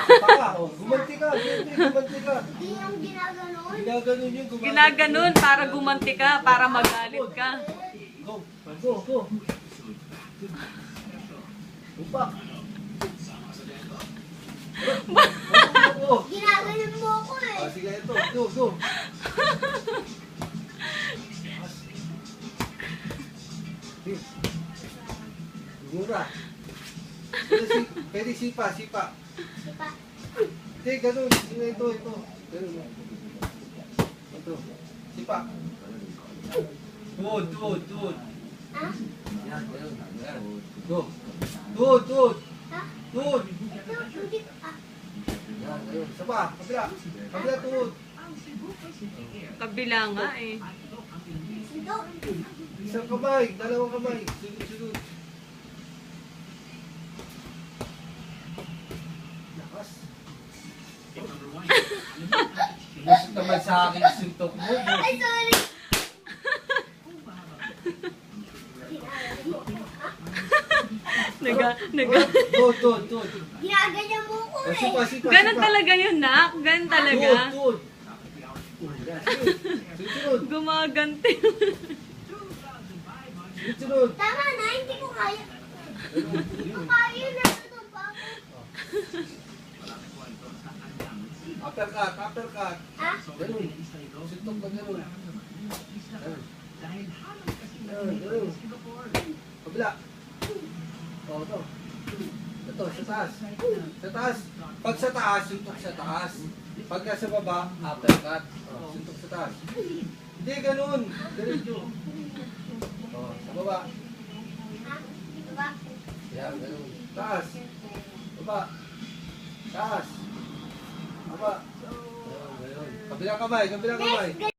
Baka, oh, gumanti ka. Siyempre, gumanti ka. Hindi yung ginaganon. Ginaganon yun, gumanti. Ginaganon para gumanti ka, para magalit ka. Go, go, go. Upak. Go. Ginaganon mo ako eh. Ah, sige, ito. Go, go. Mura. Pwede sipa, sipa. Sipa. Hindi, ganun. Sige, ito. Ganun. Ito. Sipa. Tuod. Ha? Yan, ganun. Yan. Go. Tuod. Ha? Tuod. Ito, hindi. Ah. Yan, ganun. Sapa, kabila. Kabila, tuod. Kabila nga eh. Ito. Isang kamay, dalawang kamay. Sunod. Lakas. Ilusot naman sa akin yung suntok mo. Ay, sorry. Naga. Tuod. Ginaganyan mo ako eh. Sipa. Ganun talaga yun, nak. Ganun talaga. Tuod. Sunod. Gumaganti. Sunod. Tama na, hindi ko kaya. Hindi ko kaya na ito pa ako. Uppercut. Ha? Ganun. Suntok na ganun. Ganun. Kabila. O, ito. Ito, sa taas. Sa taas. Pag sa taas, suntok sa taas. Pag nasa baba, uppercut. O, suntok sa taas. Hindi, ganun. Ganun yun. O, sa baba. Ha? Dito ba? Yan, ganun. Taas. Baba. Taas. Baba. Ganun. Kabilang kamay. Next,